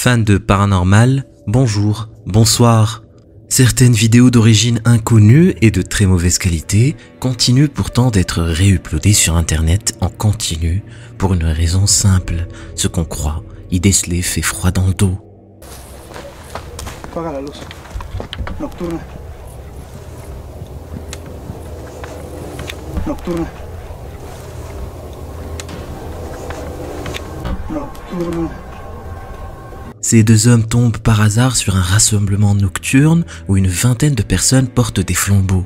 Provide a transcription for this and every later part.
Fans de paranormal, bonjour, bonsoir. Certaines vidéos d'origine inconnue et de très mauvaise qualité continuent pourtant d'être réuploadées sur internet en continu pour une raison simple, ce qu'on croit y déceler fait froid dans le dos. Apaga la luz. Nocturna. Nocturna. Nocturna. Ces deux hommes tombent par hasard sur un rassemblement nocturne où une vingtaine de personnes portent des flambeaux.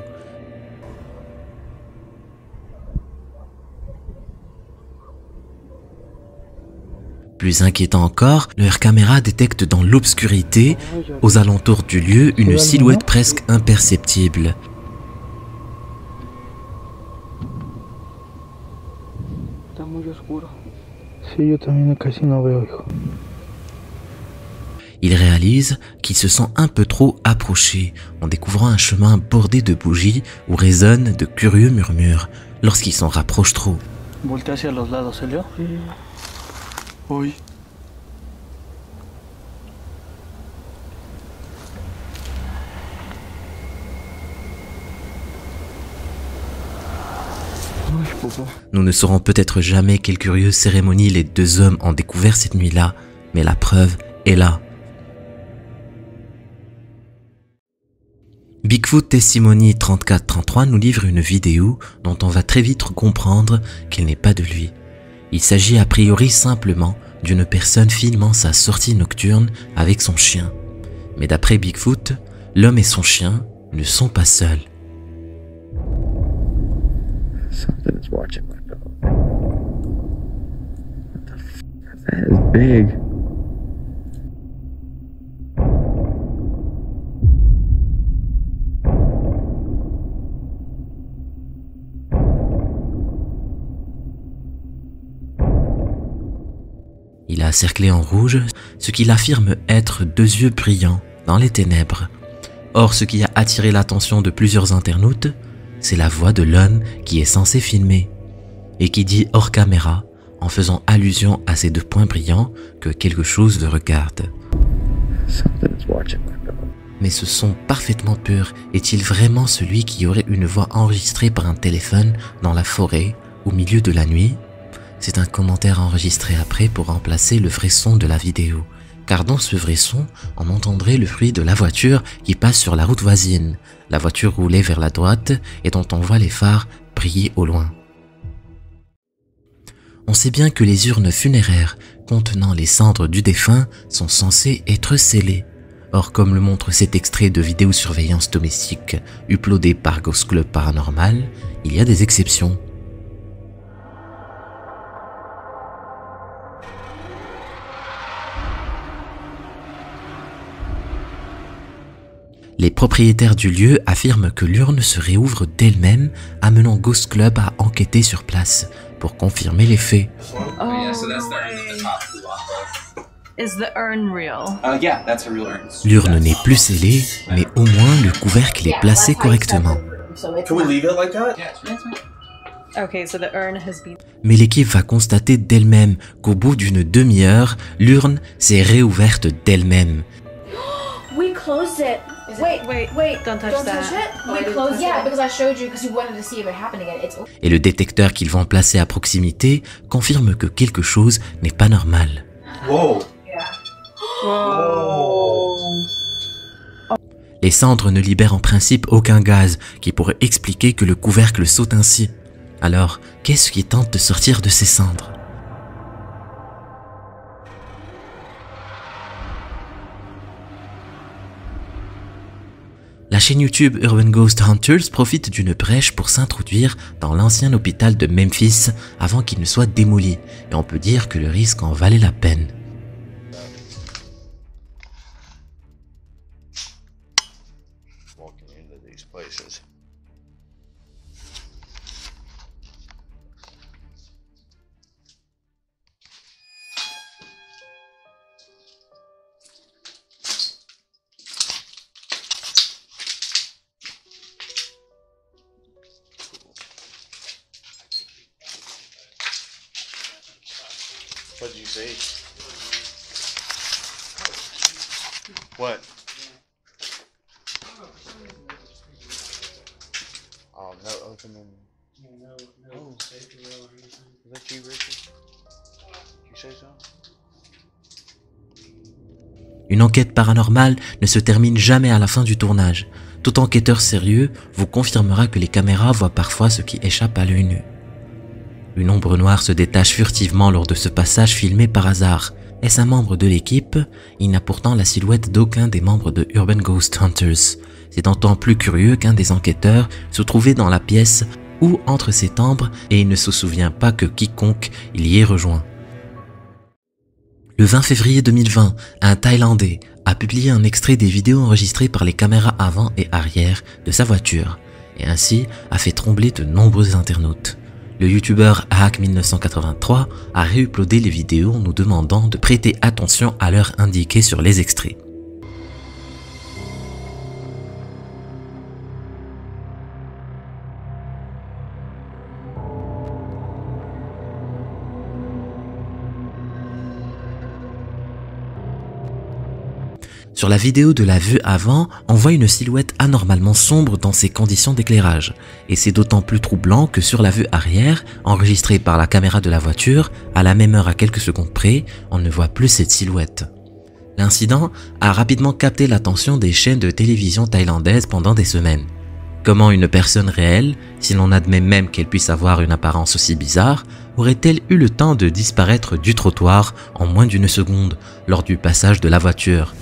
Plus inquiétant encore, leur caméra détecte dans l'obscurité, aux alentours du lieu, une silhouette presque imperceptible. Está muy oscuro. Sí, yo también casi no veo, hijo. Ils réalisent qu'ils se sont un peu trop approchés en découvrant un chemin bordé de bougies où résonnent de curieux murmures lorsqu'ils s'en rapprochent trop. Voltea hacia los lados, ¿Elio? Sí. Uy. Nous ne saurons peut-être jamais quelle curieuse cérémonie les deux hommes ont découvert cette nuit-là, mais la preuve est là. Bigfoot Testimony 3433 nous livre une vidéo dont on va très vite comprendre qu'elle n'est pas de lui. Il s'agit a priori simplement d'une personne filmant sa sortie nocturne avec son chien. Mais d'après Bigfoot, l'homme et son chien ne sont pas seuls. Something is watching my dog. What the f***? That is big. Il a cerclé en rouge ce qu'il affirme être deux yeux brillants dans les ténèbres. Or, ce qui a attiré l'attention de plusieurs internautes, c'est la voix de l'homme qui est censé filmer et qui dit hors caméra, en faisant allusion à ces deux points brillants, que quelque chose le regarde. Mais ce son parfaitement pur est-il vraiment celui qui aurait une voix enregistrée par un téléphone dans la forêt au milieu de la nuit? C'est un commentaire enregistré après pour remplacer le vrai son de la vidéo. Car dans ce vrai son, on entendrait le bruit de la voiture qui passe sur la route voisine. La voiture roulait vers la droite et dont on voit les phares briller au loin. On sait bien que les urnes funéraires contenant les cendres du défunt sont censées être scellées. Or, comme le montre cet extrait de vidéosurveillance domestique uploadé par Ghost Club Paranormal, il y a des exceptions. Les propriétaires du lieu affirment que l'urne se réouvre d'elle-même, amenant Ghost Club à enquêter sur place pour confirmer les faits. L'urne n'est plus scellée, mais au moins le couvercle est placé correctement. Mais l'équipe va constater d'elle-même qu'au bout d'une demi-heure, l'urne s'est réouverte d'elle-même. Et le détecteur qu'ils vont placer à proximité confirme que quelque chose n'est pas normal. Les cendres ne libèrent en principe aucun gaz qui pourrait expliquer que le couvercle saute ainsi. Alors, qu'est-ce qui tente de sortir de ces cendres ? La chaîne YouTube Urban Ghost Hunters profite d'une brèche pour s'introduire dans l'ancien hôpital de Memphis avant qu'il ne soit démoli, et on peut dire que le risque en valait la peine. What did you see? What? Oh, no opening. Oh. Is that you, Richard? You say so? Une enquête paranormale ne se termine jamais à la fin du tournage. Tout enquêteur sérieux vous confirmera que les caméras voient parfois ce qui échappe à l'œil nu. Une ombre noire se détache furtivement lors de ce passage filmé par hasard. Est-ce un membre de l'équipe? Il n'a pourtant la silhouette d'aucun des membres de Urban Ghost Hunters. C'est d'autant plus curieux qu'un des enquêteurs se trouvait dans la pièce ou entre ses timbres et il ne se souvient pas que quiconque il y ait rejoint. Le 20 février 2020, un Thaïlandais a publié un extrait des vidéos enregistrées par les caméras avant et arrière de sa voiture et ainsi a fait trembler de nombreux internautes. Le youtubeur Hack1983 a réuploadé les vidéos en nous demandant de prêter attention à l'heure indiquée sur les extraits. Sur la vidéo de la vue avant, on voit une silhouette anormalement sombre dans ces conditions d'éclairage. Et c'est d'autant plus troublant que sur la vue arrière, enregistrée par la caméra de la voiture, à la même heure à quelques secondes près, on ne voit plus cette silhouette. L'incident a rapidement capté l'attention des chaînes de télévision thaïlandaises pendant des semaines. Comment une personne réelle, si l'on admet même qu'elle puisse avoir une apparence aussi bizarre, aurait-elle eu le temps de disparaître du trottoir en moins d'une seconde lors du passage de la voiture ?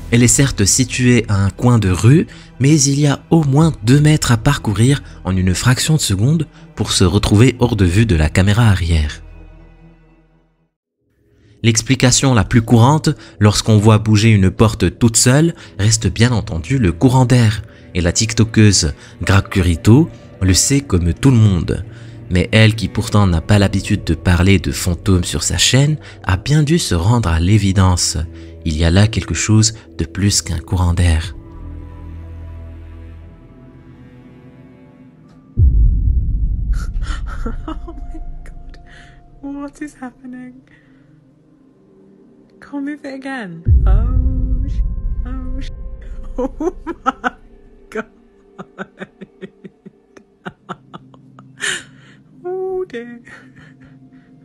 Elle est certes située à un coin de rue, mais il y a au moins 2 mètres à parcourir en une fraction de seconde pour se retrouver hors de vue de la caméra arrière. L'explication la plus courante lorsqu'on voit bouger une porte toute seule reste bien entendu le courant d'air, et la tiktokeuse Greg Curito le sait comme tout le monde. Mais elle, qui pourtant n'a pas l'habitude de parler de fantômes sur sa chaîne, a bien dû se rendre à l'évidence. Il y a là quelque chose de plus qu'un courant d'air. Oh my god. What is happening? Can't move it again. Oh, oh my god. Oh dear.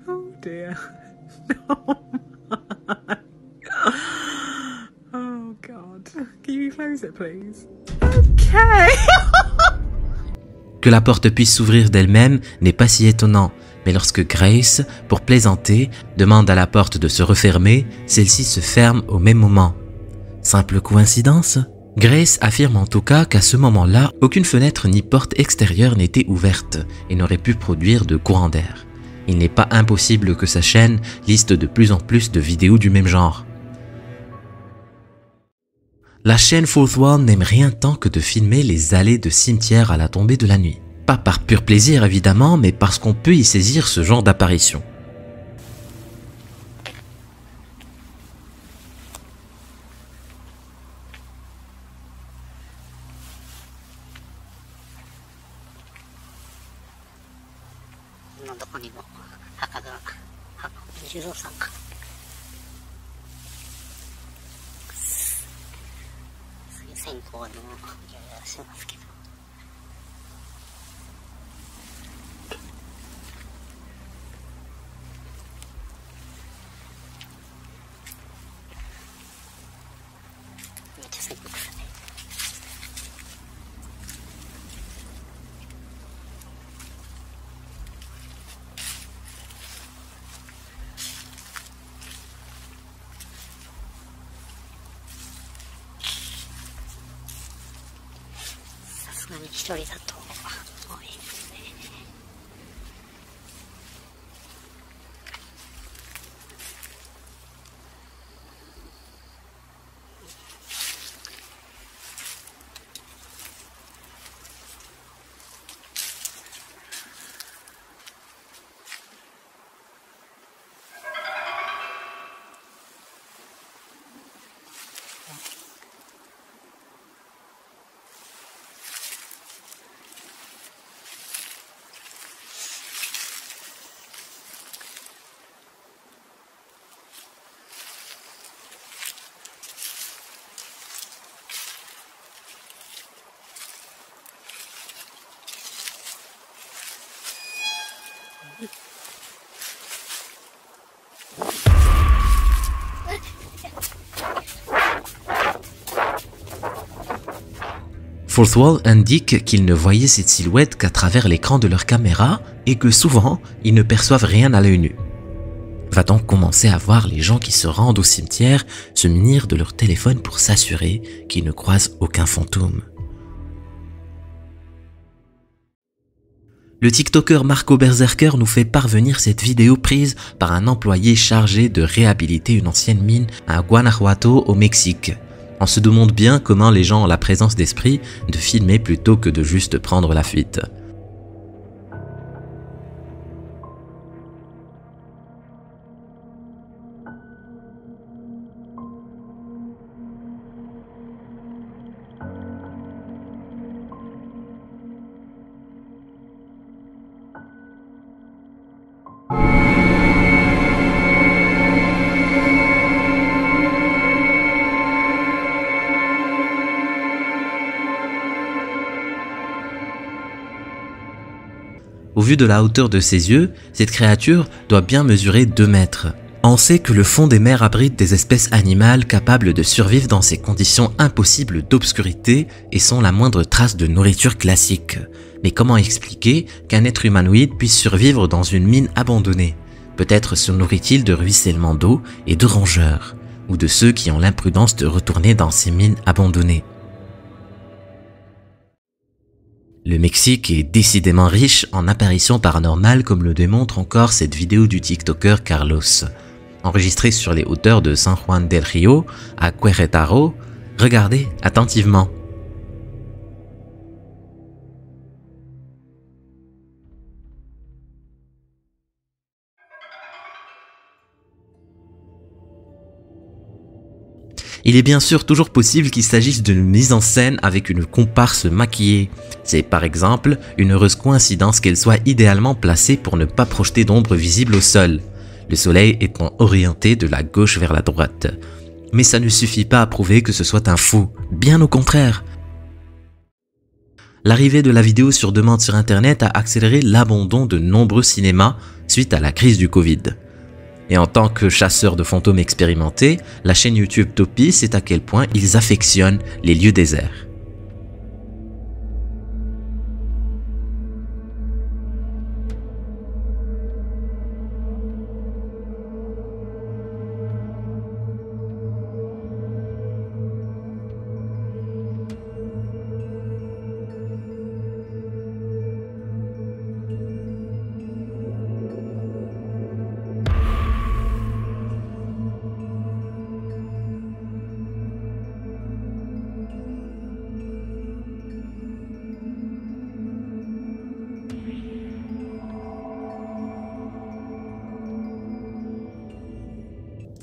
Oh dear. Oh my. Oh god. Can you close it please? Okay. Que la porte puisse s'ouvrir d'elle-même n'est pas si étonnant, mais lorsque Grace, pour plaisanter, demande à la porte de se refermer, celle-ci se ferme au même moment. Simple coïncidence? Grace affirme en tout cas qu'à ce moment-là, aucune fenêtre ni porte extérieure n'était ouverte et n'aurait pu produire de courant d'air. Il n'est pas impossible que sa chaîne liste de plus en plus de vidéos du même genre. La chaîne Fourth Wall n'aime rien tant que de filmer les allées de cimetières à la tombée de la nuit. Pas par pur plaisir évidemment, mais parce qu'on peut y saisir ce genre d'apparition. Fourth Wall indique qu'ils ne voyaient cette silhouette qu'à travers l'écran de leur caméra et que souvent, ils ne perçoivent rien à l'œil nu. Va donc commencer à voir les gens qui se rendent au cimetière se munir de leur téléphone pour s'assurer qu'ils ne croisent aucun fantôme. Le TikToker Marco Berserker nous fait parvenir cette vidéo prise par un employé chargé de réhabiliter une ancienne mine à Guanajuato au Mexique. On se demande bien comment les gens ont la présence d'esprit de filmer plutôt que de juste prendre la fuite. Au vu de la hauteur de ses yeux, cette créature doit bien mesurer 2 mètres. On sait que le fond des mers abrite des espèces animales capables de survivre dans ces conditions impossibles d'obscurité et sont la moindre trace de nourriture classique. Mais comment expliquer qu'un être humanoïde puisse survivre dans une mine abandonnée? Peut-être se nourrit-il de ruissellements d'eau et de rongeurs, ou de ceux qui ont l'imprudence de retourner dans ces mines abandonnées. Le Mexique est décidément riche en apparitions paranormales comme le démontre encore cette vidéo du TikToker Carlos. Enregistrée sur les hauteurs de San Juan del Río, à Querétaro, regardez attentivement. Il est bien sûr toujours possible qu'il s'agisse d'une mise en scène avec une comparse maquillée. C'est par exemple une heureuse coïncidence qu'elle soit idéalement placée pour ne pas projeter d'ombre visible au sol, le soleil étant orienté de la gauche vers la droite. Mais ça ne suffit pas à prouver que ce soit un faux, bien au contraire. L'arrivée de la vidéo sur demande sur internet a accéléré l'abandon de nombreux cinémas suite à la crise du Covid. Et en tant que chasseur de fantômes expérimentés, la chaîne YouTube Topi sait à quel point ils affectionnent les lieux déserts.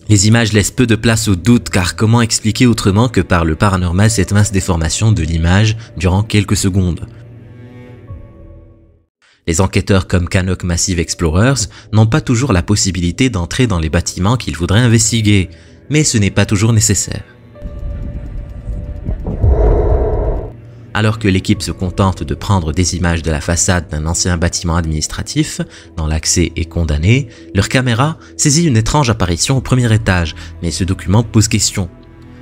Les images laissent peu de place au doute car comment expliquer autrement que par le paranormal cette mince déformation de l'image durant quelques secondes? Les enquêteurs comme Canuck Massive Explorers n'ont pas toujours la possibilité d'entrer dans les bâtiments qu'ils voudraient investiguer, mais ce n'est pas toujours nécessaire. Alors que l'équipe se contente de prendre des images de la façade d'un ancien bâtiment administratif, dont l'accès est condamné, leur caméra saisit une étrange apparition au premier étage, mais ce document pose question.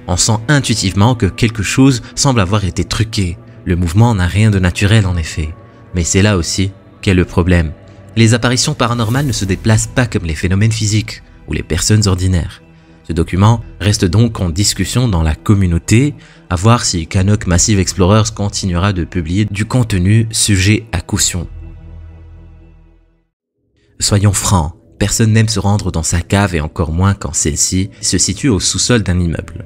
On sent intuitivement que quelque chose semble avoir été truqué. Le mouvement n'a rien de naturel en effet. Mais c'est là aussi qu'est le problème. Les apparitions paranormales ne se déplacent pas comme les phénomènes physiques ou les personnes ordinaires. Ce document reste donc en discussion dans la communauté, à voir si Canuck Massive Explorers continuera de publier du contenu sujet à caution. Soyons francs, personne n'aime se rendre dans sa cave et encore moins quand celle-ci se situe au sous-sol d'un immeuble,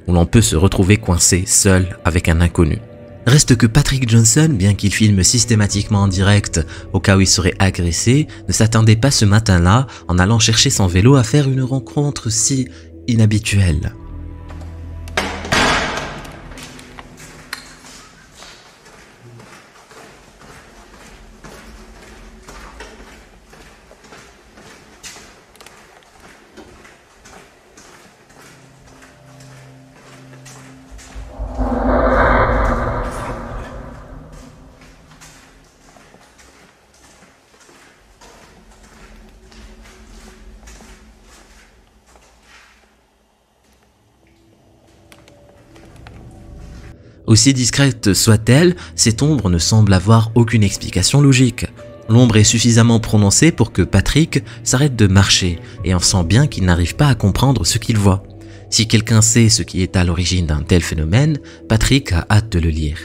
où l'on peut se retrouver coincé seul avec un inconnu. Reste que Patrick Johnson, bien qu'il filme systématiquement en direct au cas où il serait agressé, ne s'attendait pas ce matin-là, en allant chercher son vélo, à faire une rencontre si inhabituelle. Aussi discrète soit-elle, cette ombre ne semble avoir aucune explication logique. L'ombre est suffisamment prononcée pour que Patrick s'arrête de marcher et on sent bien qu'il n'arrive pas à comprendre ce qu'il voit. Si quelqu'un sait ce qui est à l'origine d'un tel phénomène, Patrick a hâte de le lire.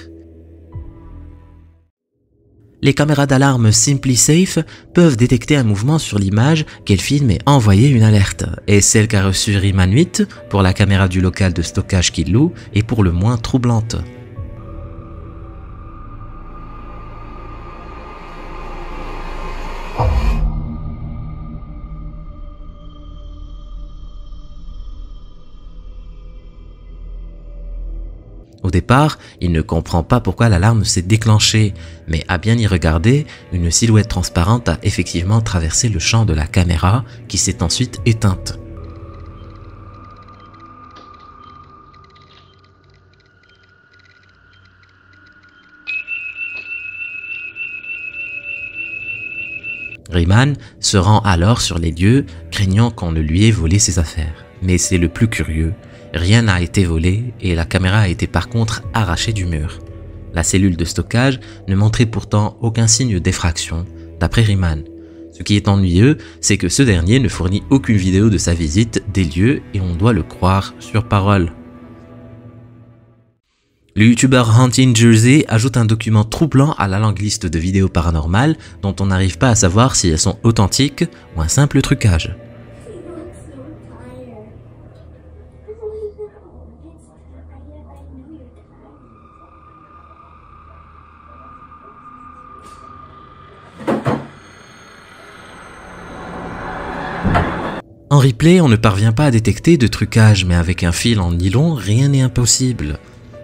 Les caméras d'alarme SimpliSafe peuvent détecter un mouvement sur l'image qu'elles filment et envoyer une alerte. Et celle qu'a reçue Riemann 8 pour la caméra du local de stockage qu'il loue est pour le moins troublante. Au départ, il ne comprend pas pourquoi l'alarme s'est déclenchée, mais à bien y regarder, une silhouette transparente a effectivement traversé le champ de la caméra qui s'est ensuite éteinte. Riemann se rend alors sur les lieux, craignant qu'on ne lui ait volé ses affaires. Mais c'est le plus curieux. Rien n'a été volé et la caméra a été par contre arrachée du mur. La cellule de stockage ne montrait pourtant aucun signe d'effraction, d'après Riemann. Ce qui est ennuyeux, c'est que ce dernier ne fournit aucune vidéo de sa visite des lieux et on doit le croire sur parole. Le youtubeur Hunting Jersey ajoute un document troublant à la longue liste de vidéos paranormales dont on n'arrive pas à savoir si elles sont authentiques ou un simple trucage. En replay, on ne parvient pas à détecter de trucage, mais avec un fil en nylon, rien n'est impossible.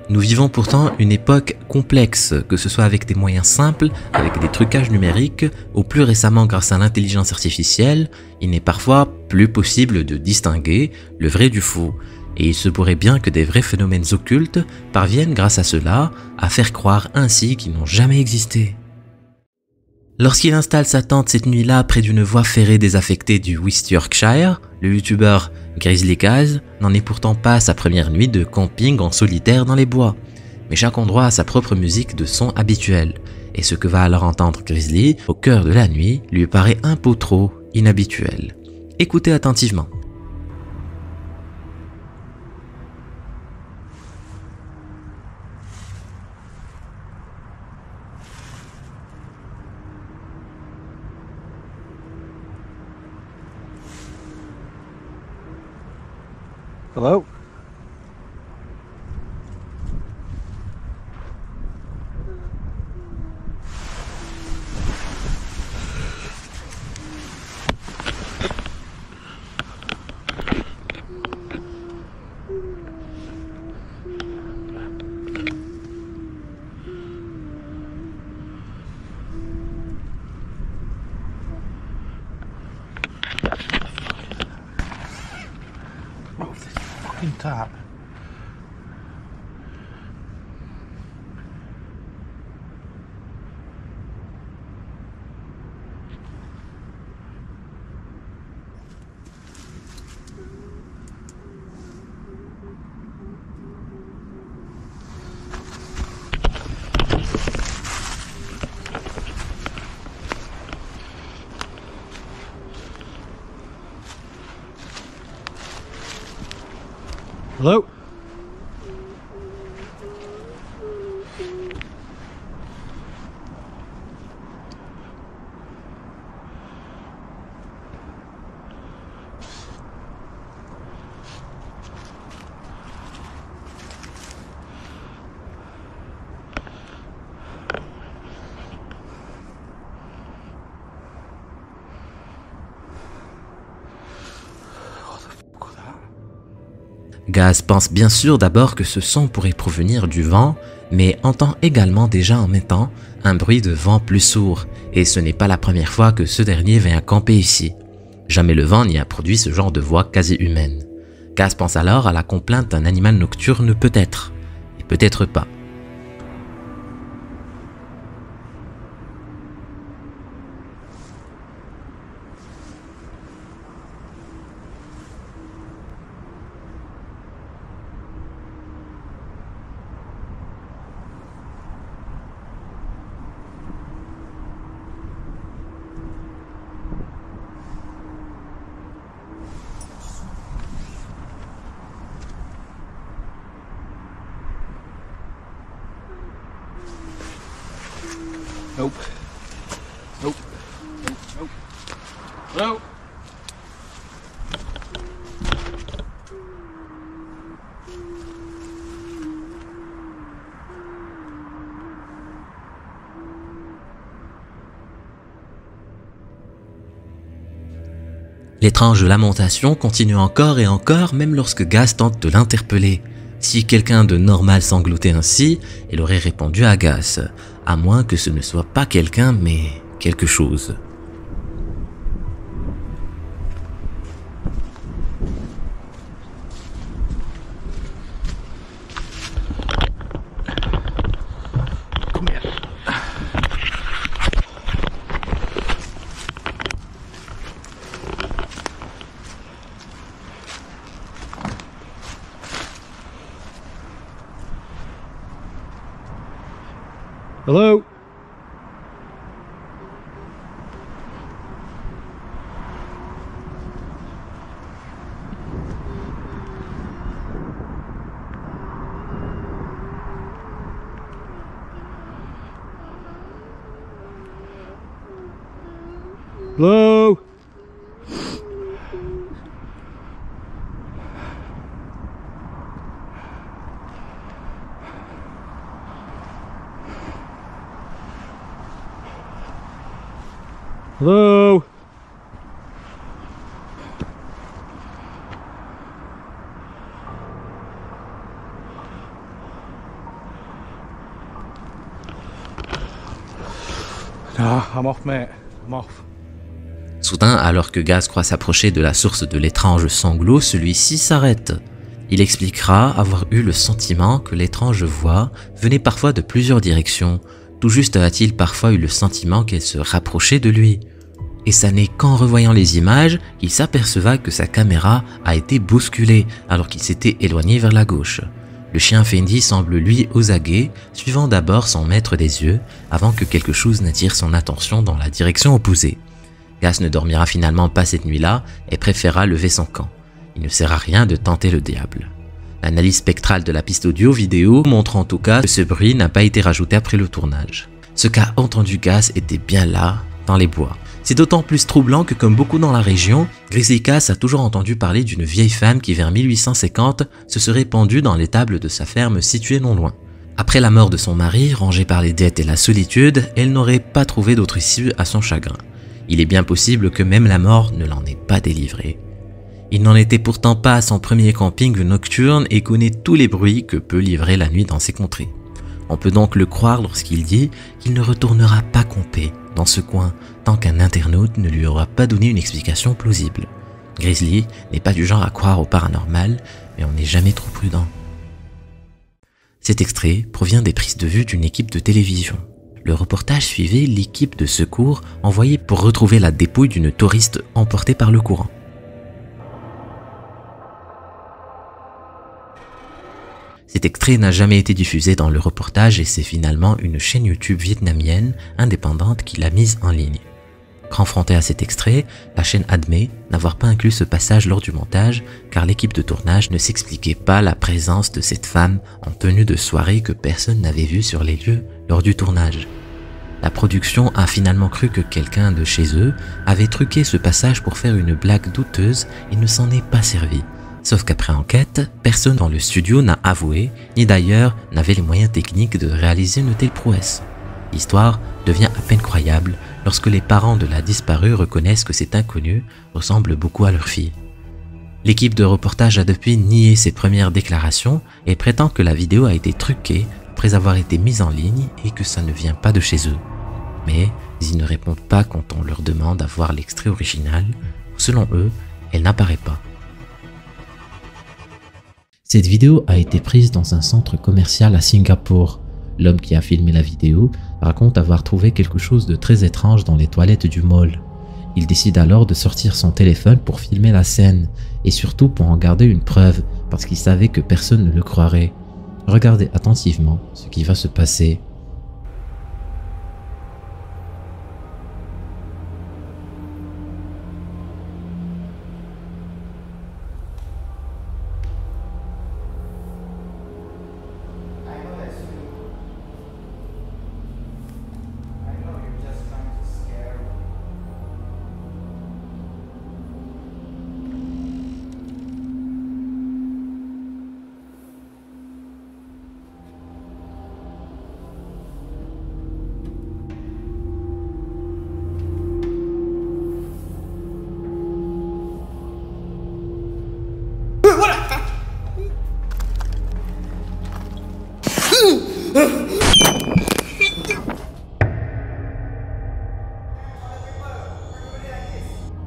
Nous vivons pourtant une époque complexe, que ce soit avec des moyens simples, avec des trucages numériques, ou plus récemment grâce à l'intelligence artificielle, il n'est parfois plus possible de distinguer le vrai du faux. Et il se pourrait bien que des vrais phénomènes occultes parviennent grâce à cela à faire croire ainsi qu'ils n'ont jamais existé. Lorsqu'il installe sa tente cette nuit-là près d'une voie ferrée désaffectée du West Yorkshire, le youtubeur Grizzly Kaz n'en est pourtant pas à sa première nuit de camping en solitaire dans les bois. Mais chaque endroit a sa propre musique de son habituelle, et ce que va alors entendre Grizzly au cœur de la nuit lui paraît un peu trop inhabituel. Écoutez attentivement. Hello? Oh, this fucking tap. Hello? Gaz pense bien sûr d'abord que ce son pourrait provenir du vent, mais entend également déjà en même temps un bruit de vent plus sourd, et ce n'est pas la première fois que ce dernier vient camper ici. Jamais le vent n'y a produit ce genre de voix quasi humaine. Gaz pense alors à la complainte d'un animal nocturne peut-être, et peut-être pas. Nope. Nope. Nope. Hello? L'étrange lamentation continue encore et encore même lorsque Gaz tente de l'interpeller. Si quelqu'un de normal sanglotait ainsi, il aurait répondu à Gaz, à moins que ce ne soit pas quelqu'un mais quelque chose. Come here. Hello? Hello? Hello? Nah, I'm off, mate. I'm off. Soudain, alors que Gaz croit s'approcher de la source de l'étrange sanglot, celui-ci s'arrête. Il expliquera avoir eu le sentiment que l'étrange voix venait parfois de plusieurs directions. Tout juste a-t-il parfois eu le sentiment qu'elle se rapprochait de lui. Et ça n'est qu'en revoyant les images qu'il s'aperceva que sa caméra a été bousculée alors qu'il s'était éloigné vers la gauche. Le chien Fendi semble lui aux aguets, suivant d'abord son maître des yeux avant que quelque chose n'attire son attention dans la direction opposée. Gaz ne dormira finalement pas cette nuit-là et préféra lever son camp. Il ne sert à rien de tenter le diable. L'analyse spectrale de la piste audio-vidéo montre en tout cas que ce bruit n'a pas été rajouté après le tournage. Ce qu'a entendu Gaz était bien là, dans les bois. C'est d'autant plus troublant que comme beaucoup dans la région, Grizzly Cass a toujours entendu parler d'une vieille femme qui vers 1850 se serait pendue dans l'étable de sa ferme située non loin. Après la mort de son mari, rangée par les dettes et la solitude, elle n'aurait pas trouvé d'autre issue à son chagrin. Il est bien possible que même la mort ne l'en ait pas délivré. Il n'en était pourtant pas à son premier camping nocturne et connaît tous les bruits que peut livrer la nuit dans ces contrées. On peut donc le croire lorsqu'il dit qu'il ne retournera pas camper dans ce coin tant qu'un internaute ne lui aura pas donné une explication plausible. Grizzly n'est pas du genre à croire au paranormal, mais on n'est jamais trop prudent. Cet extrait provient des prises de vue d'une équipe de télévision. Le reportage suivait l'équipe de secours envoyée pour retrouver la dépouille d'une touriste emportée par le courant. Cet extrait n'a jamais été diffusé dans le reportage et c'est finalement une chaîne YouTube vietnamienne indépendante qui l'a mise en ligne. Confrontée à cet extrait, la chaîne admet n'avoir pas inclus ce passage lors du montage car l'équipe de tournage ne s'expliquait pas la présence de cette femme en tenue de soirée que personne n'avait vue sur les lieux lors du tournage. La production a finalement cru que quelqu'un de chez eux avait truqué ce passage pour faire une blague douteuse et ne s'en est pas servi. Sauf qu'après enquête, personne dans le studio n'a avoué, ni d'ailleurs n'avait les moyens techniques de réaliser une telle prouesse. L'histoire devient à peine croyable lorsque les parents de la disparue reconnaissent que cet inconnu ressemble beaucoup à leur fille. L'équipe de reportage a depuis nié ces premières déclarations et prétend que la vidéo a été truquée après avoir été mise en ligne et que ça ne vient pas de chez eux. Mais ils ne répondent pas quand on leur demande à voir l'extrait original. Selon eux, elle n'apparaît pas. Cette vidéo a été prise dans un centre commercial à Singapour. L'homme qui a filmé la vidéo raconte avoir trouvé quelque chose de très étrange dans les toilettes du mall. Il décide alors de sortir son téléphone pour filmer la scène et surtout pour en garder une preuve parce qu'il savait que personne ne le croirait. Regardez attentivement ce qui va se passer.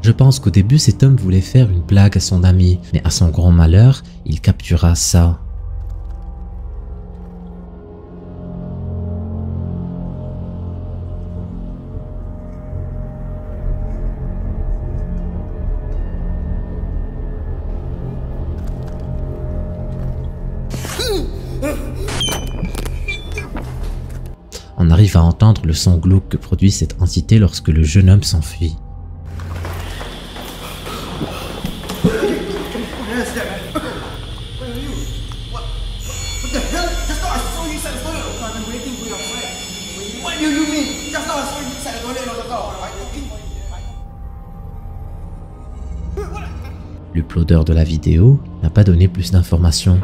Je pense qu'au début cet homme voulait faire une blague à son ami, mais à son grand malheur, il captura ça. On arrive à entendre le son glauque que produit cette entité lorsque le jeune homme s'enfuit. L'uploadeur de la vidéo n'a pas donné plus d'informations.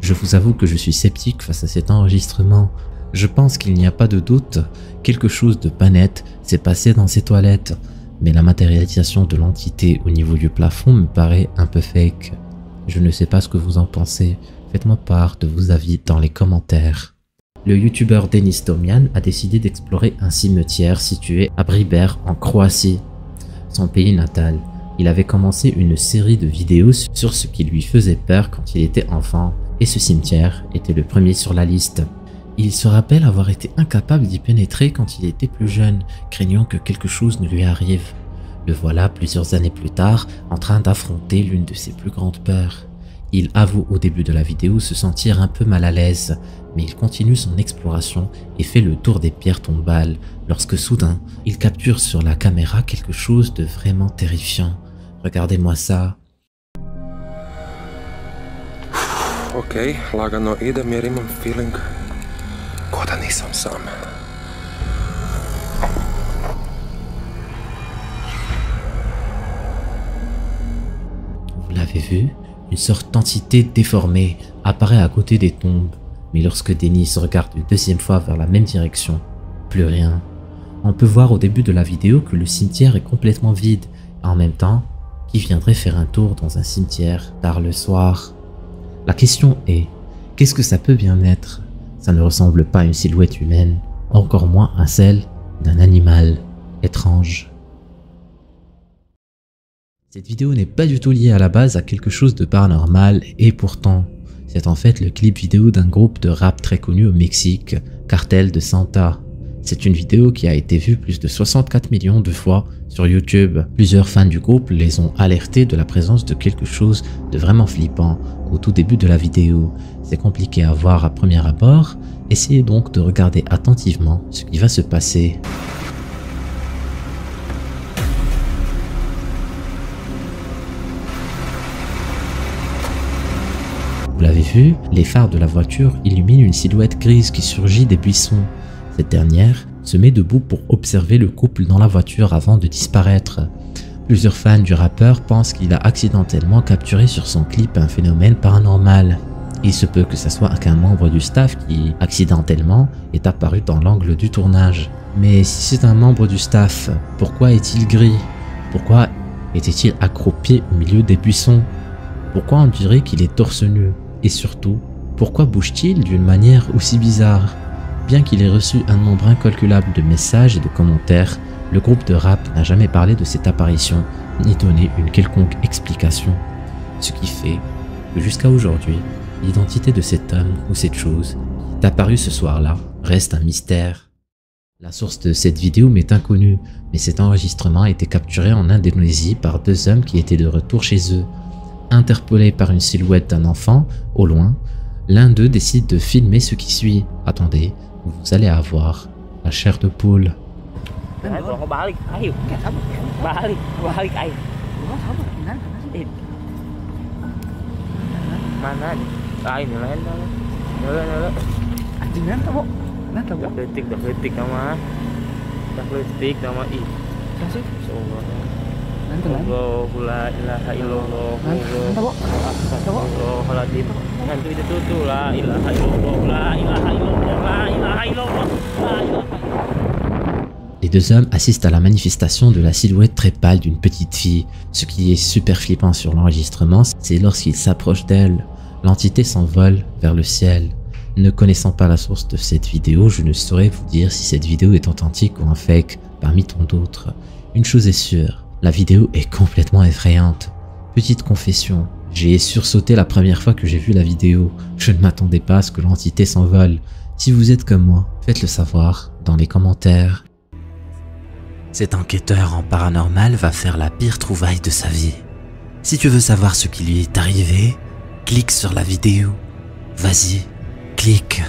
Je vous avoue que je suis sceptique face à cet enregistrement. Je pense qu'il n'y a pas de doute, quelque chose de pas net s'est passé dans ces toilettes, mais la matérialisation de l'entité au niveau du plafond me paraît un peu fake. Je ne sais pas ce que vous en pensez, faites-moi part de vos avis dans les commentaires. Le youtubeur Denis Tomian a décidé d'explorer un cimetière situé à Briber en Croatie, son pays natal. Il avait commencé une série de vidéos sur ce qui lui faisait peur quand il était enfant, et ce cimetière était le premier sur la liste. Il se rappelle avoir été incapable d'y pénétrer quand il était plus jeune, craignant que quelque chose ne lui arrive. Le voilà plusieurs années plus tard, en train d'affronter l'une de ses plus grandes peurs. Il avoue au début de la vidéo se sentir un peu mal à l'aise, mais il continue son exploration et fait le tour des pierres tombales, lorsque soudain, il capture sur la caméra quelque chose de vraiment terrifiant. Regardez-moi ça. Okej, lagano idem jer imam feeling ko da nisam sam. Vous l'avez vu? Une sorte d'entité déformée apparaît à côté des tombes. Mais lorsque Denis regarde une deuxième fois vers la même direction, plus rien. On peut voir au début de la vidéo que le cimetière est complètement vide. En même temps, qui viendrait faire un tour dans un cimetière tard le soir? La question est, qu'est-ce que ça peut bien être? Ça ne ressemble pas à une silhouette humaine, encore moins à celle d'un animal étrange. Cette vidéo n'est pas du tout liée à la base à quelque chose de paranormal et pourtant, c'est en fait le clip vidéo d'un groupe de rap très connu au Mexique, Cartel de Santa. C'est une vidéo qui a été vue plus de 64 millions de fois sur YouTube. Plusieurs fans du groupe les ont alertés de la présence de quelque chose de vraiment flippant au tout début de la vidéo. C'est compliqué à voir à premier abord, essayez donc de regarder attentivement ce qui va se passer. Vous l'avez vu, les phares de la voiture illuminent une silhouette grise qui surgit des buissons. Cette dernière se met debout pour observer le couple dans la voiture avant de disparaître. Plusieurs fans du rappeur pensent qu'il a accidentellement capturé sur son clip un phénomène paranormal. Il se peut que ce soit qu'un membre du staff qui, accidentellement, est apparu dans l'angle du tournage. Mais si c'est un membre du staff, pourquoi est-il gris? Pourquoi était-il accroupi au milieu des buissons? Pourquoi on dirait qu'il est torse nu? Et surtout, pourquoi bouge-t-il d'une manière aussi bizarre? Bien qu'il ait reçu un nombre incalculable de messages et de commentaires, le groupe de rap n'a jamais parlé de cette apparition, ni donné une quelconque explication. Ce qui fait que jusqu'à aujourd'hui, l'identité de cet homme ou cette chose qui est apparue ce soir-là reste un mystère. La source de cette vidéo m'est inconnue, mais cet enregistrement a été capturé en Indonésie par deux hommes qui étaient de retour chez eux. Interpellés par une silhouette d'un enfant, au loin, l'un d'eux décide de filmer ce qui suit. Attendez, vous allez avoir la chair de poule. Les deux hommes assistent à la manifestation de la silhouette très pâle d'une petite fille. Ce qui est super flippant sur l'enregistrement, c'est lorsqu'ils s'approchent d'elle. L'entité s'envole vers le ciel. Ne connaissant pas la source de cette vidéo, je ne saurais vous dire si cette vidéo est authentique ou un fake parmi tant d'autres. Une chose est sûre, la vidéo est complètement effrayante. Petite confession, j'ai sursauté la première fois que j'ai vu la vidéo. Je ne m'attendais pas à ce que l'entité s'envole. Si vous êtes comme moi, faites-le savoir dans les commentaires. Cet enquêteur en paranormal va faire la pire trouvaille de sa vie. Si tu veux savoir ce qui lui est arrivé, clique sur la vidéo. Vas-y, clique.